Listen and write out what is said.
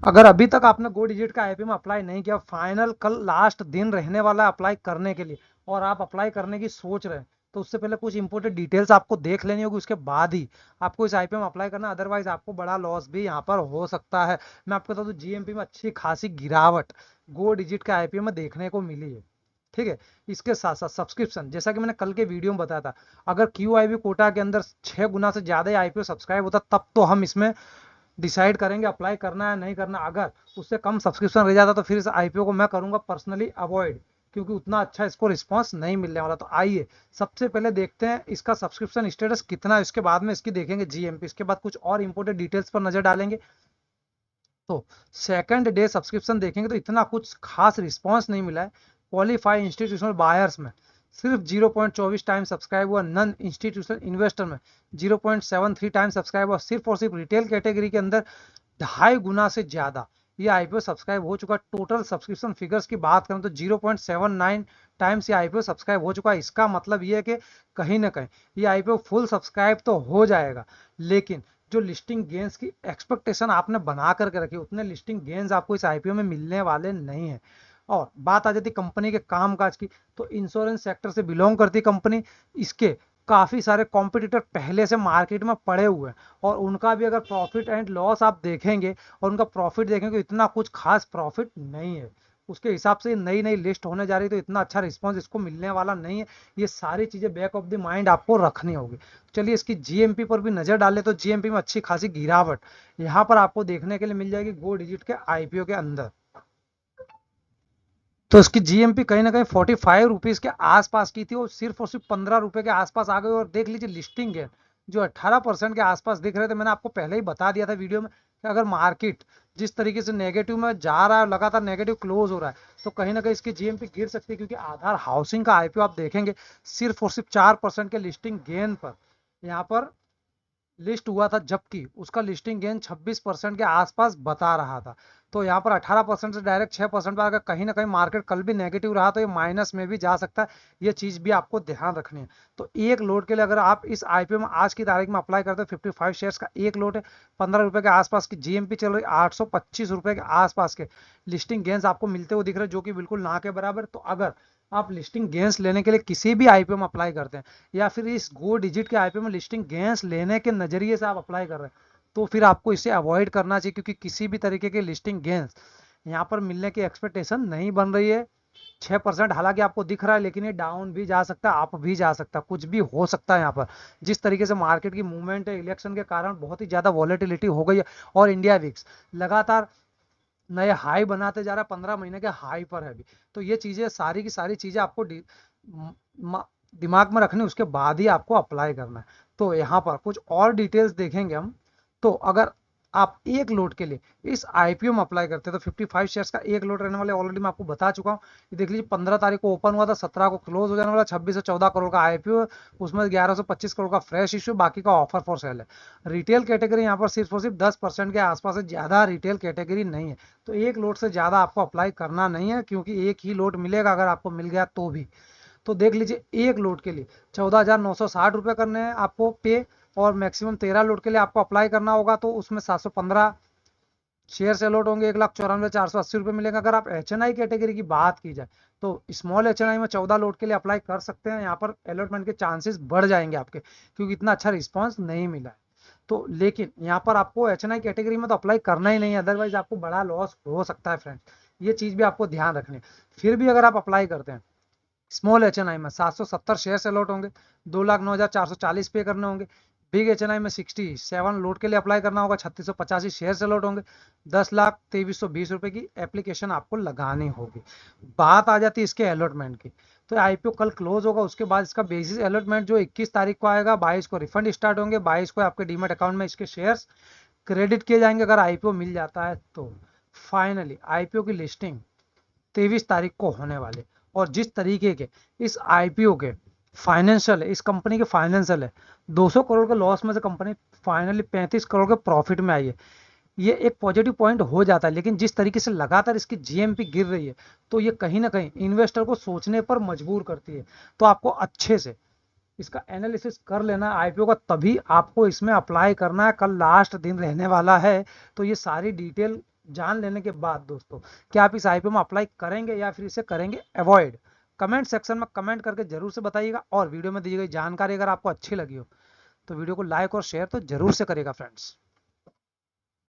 अगर अभी तक आपने गो डिजिट का आईपीओ में अप्लाई नहीं किया, फाइनल कल लास्ट दिन रहने वाला है अप्लाई करने के लिए, और आप अप्लाई करने की सोच रहे हैं, तो उससे पहले कुछ इंपोर्टेंट डिटेल्स आपको देख लेनी होगी, उसके बाद ही आपको इस आईपीओ में अप्लाई करना, अदरवाइज आपको बड़ा लॉस भी यहाँ पर हो सकता है। मैं आपको बता दूं, जीएमपी में अच्छी खासी गिरावट गो डिजिट के आईपीओ में देखने को मिली है। ठीक है। इसके साथ साथ सब्सक्रिप्शन, जैसा कि मैंने कल के वीडियो में बताया था, अगर क्यूआईबी कोटा के अंदर 6 गुना से ज्यादा आईपीओ सब्सक्राइब होता तब तो हम इसमें डिसाइड करेंगे अप्लाई करना है नहीं करना। अगर उससे कम सब्सक्रिप्शन रह जाता तो फिर इस आईपीओ को मैं करूंगा पर्सनली अवॉइड, क्योंकि उतना अच्छा इसको रिस्पांस नहीं मिलने वाला। तो आइए सबसे पहले देखते हैं इसका सब्सक्रिप्शन स्टेटस कितना है, इसके बाद में इसकी देखेंगे जीएमपी, इसके बाद कुछ और इंपोर्टेंट डिटेल्स पर नजर डालेंगे। तो सेकंड डे सब्सक्रिप्शन देखेंगे तो इतना कुछ खास रिस्पांस नहीं मिला है। क्वालिफाइड इंस्टीट्यूशनल बायर्स में सिर्फ 0.24 टाइम सब्सक्राइब हुआ, नॉन इंस्टीट्यूशनल इन्वेस्टर में 0.73 टाइम सब्सक्राइब हुआ, सिर्फ और सिर्फ रिटेल कैटेगरी के अंदर 2.5 गुना से ज्यादा ये आईपीओ सब्सक्राइब हो चुका। टोटल सब्सक्रिप्शन फिगर्स की बात करें तो 0.79 टाइम्स ये आईपीओ सब्सक्राइब हो चुका है। इसका मतलब ये है कि कहीं ना कहीं ये आईपीओ फुल सब्सक्राइब तो हो जाएगा, लेकिन जो लिस्टिंग गेन्स की एक्सपेक्टेशन आपने बना करके रखी, उतने लिस्टिंग गेन्स आपको इस आईपीओ में मिलने वाले नहीं है। और बात आ जाती कंपनी के कामकाज की, तो इंश्योरेंस सेक्टर से बिलोंग करती कंपनी, इसके काफी सारे कॉम्पिटिटर पहले से मार्केट में पड़े हुए हैं, और उनका भी अगर प्रॉफिट एंड लॉस आप देखेंगे और उनका प्रॉफिट देखेंगे, इतना कुछ खास प्रॉफिट नहीं है। उसके हिसाब से नई नई लिस्ट होने जा रही है, तो इतना अच्छा रिस्पांस इसको मिलने वाला नहीं है। ये सारी चीजें बैक ऑफ द माइंड आपको रखनी होगी। चलिए इसकी जीएमपी पर भी नजर डालें, तो जीएमपी में अच्छी खासी गिरावट यहाँ पर आपको देखने के लिए मिल जाएगी गो डिजिट के आईपीओ के अंदर। तो इसकी जीएमपी कहीं ना कहीं 45 रुपीज के आसपास की थी, और सिर्फ 15 रुपए के आसपास आ गई। और देख लीजिए लिस्टिंग गेन जो 18% के आसपास दिख रहे थे, मैंने आपको पहले ही बता दिया था वीडियो में कि अगर मार्केट जिस तरीके से नेगेटिव में जा रहा है, लगातार नेगेटिव क्लोज हो रहा है, तो कहीं ना कहीं इसकी जीएमपी गिर सकती है। क्योंकि आधार हाउसिंग का आईपीओ आप देखेंगे सिर्फ और सिर्फ 4% के लिस्टिंग गेन पर यहाँ पर लिस्ट हुआ था, जबकि उसका लिस्टिंग गेन 26% के आसपास बता रहा था। तो यहाँ पर 18% से डायरेक्ट 6% पर अगर कहीं ना कहीं मार्केट कल भी नेगेटिव रहा तो ये माइनस में भी जा सकता है। ये चीज भी आपको ध्यान रखनी है। तो एक लोड के लिए अगर आप इस आईपीओ में आज की तारीख में अप्लाई करते हो, 55 शेयर्स का एक लोड है, 15 रुपए के आसपास की जीएमपी चल रही, 825 रुपए के आसपास के लिस्टिंग गेंस आपको मिलते हुए दिख रहे हैं, जो कि बिल्कुल ना के बराबर। तो अगर आप लिस्टिंग गेंस लेने के लिए किसी भी आईपीओ में अप्लाई करते हैं, या फिर इस गो डिजिट के आईपीओ में लिस्टिंग गेंस लेने के नजरिए से आप अप्लाई कर रहे हैं, तो फिर आपको इसे अवॉइड करना चाहिए, क्योंकि किसी भी तरीके के लिस्टिंग गेंस यहाँ पर मिलने की एक्सपेक्टेशन नहीं बन रही है। 6% हालांकि आपको दिख रहा है, लेकिन ये डाउन भी जा सकता है, अप भी जा सकता है, कुछ भी हो सकता है यहाँ पर। जिस तरीके से मार्केट की मूवमेंट है, इलेक्शन के कारण बहुत ही ज्यादा वॉलेटिलिटी हो गई है, और इंडिया विक्स लगातार नए हाई बनाते जा रहा है, 15 महीने के हाई पर है अभी। तो ये चीजें सारी की सारी चीजें आपको दिमाग में रखनी, उसके बाद ही आपको अप्लाई करना है। तो यहाँ पर कुछ और डिटेल्स देखेंगे हम। तो अगर आप एक लोड के लिए इस आईपीओ में अप्लाई करते हैं, तो 55 शेयर्स का एक लोड रहने वाले, ऑलरेडी मैं आपको बता चुका हूँ। ये देख लीजिए 15 तारीख को ओपन हुआ था, 17 को क्लोज हो जाने वाला, 26 से 14 करोड़ का आईपीओ, उसमें 11 से 25 करोड़ का फ्रेश इश्यू, बाकी का ऑफर फॉर सेल है। रिटेल कैटेगरी यहाँ पर सिर्फ और सिर्फ 10% के आसपास है, ज्यादा रिटेल कैटेगरी नहीं है। तो एक लोड से ज्यादा आपको अप्लाई करना नहीं है, क्योंकि एक ही लोड मिलेगा, अगर आपको मिल गया तो भी। तो देख लीजिए एक लोड के लिए 14,960 रुपए करने हैं आपको पे, और मैक्सिमम 13 लोड के लिए आपको अप्लाई करना होगा, तो उसमें 715 शेयर अलॉट होंगे, 1,94,480 रुपए मिलेगा। अगर आप एचएनआई कैटेगरी की बात की जाए, तो स्मॉल एचएनआई में 14 लोड के लिए अप्लाई कर सकते हैं। यहाँ पर अलॉटमेंट के चांसेस बढ़ जाएंगे आपके, क्योंकि इतना अच्छा रिस्पॉन्स नहीं मिला है। तो लेकिन यहाँ पर आपको एचएनआई कैटेगरी में तो अप्लाई करना ही नहीं है, अदरवाइज आपको बड़ा लॉस हो सकता है फ्रेंड्स। ये चीज भी आपको ध्यान रखनी है। फिर भी अगर आप अप्लाई करते हैं स्मॉल एचएनआई में, 770 शेयर अलॉट होंगे, 2,09,440 पे करने होंगे। बिग एचएनआई में 67 लोड के लिए अप्लाई करना होगा, 3685 शेयर अलॉट होंगे, 10,23,20 रुपए की एप्लीकेशन आपको लगानी होगी। बात आ जाती है इसके अलॉटमेंट की। तो आईपीओ कल क्लोज होगा, उसके बाद इसका बेसिस अलॉटमेंट जो 21 तारीख को आएगा, 22 को रिफंड स्टार्ट होंगे, 22 को आपके डीमेट अकाउंट में इसके शेयर्स क्रेडिट किए जाएंगे, अगर आईपीओ मिल जाता है तो। फाइनली आईपीओ की लिस्टिंग 23 तारीख को होने वाले, और जिस तरीके के इस आईपीओ के फाइनेंशियल है, इस कंपनी के फाइनेंशियल है, 200 करोड़ के लॉस में से कंपनी फाइनली 35 करोड़ के प्रॉफिट में आई है। ये एक पॉजिटिव पॉइंट हो जाता है, लेकिन जिस तरीके से लगातार इसकी जीएमपी गिर रही है, तो ये कहीं ना कहीं इन्वेस्टर को सोचने पर मजबूर करती है। तो आपको अच्छे से इसका एनालिसिस कर लेना है आईपीओ का, तभी आपको इसमें अप्लाई करना है। कल लास्ट दिन रहने वाला है, तो ये सारी डिटेल जान लेने के बाद दोस्तों क्या आप इस आईपीओ में अप्लाई करेंगे या फिर इसे करेंगे अवॉइड, कमेंट सेक्शन में कमेंट करके जरूर से बताइएगा। और वीडियो में दी गई जानकारी अगर आपको अच्छी लगी हो तो वीडियो को लाइक और शेयर तो जरूर से करिएगा फ्रेंड्स।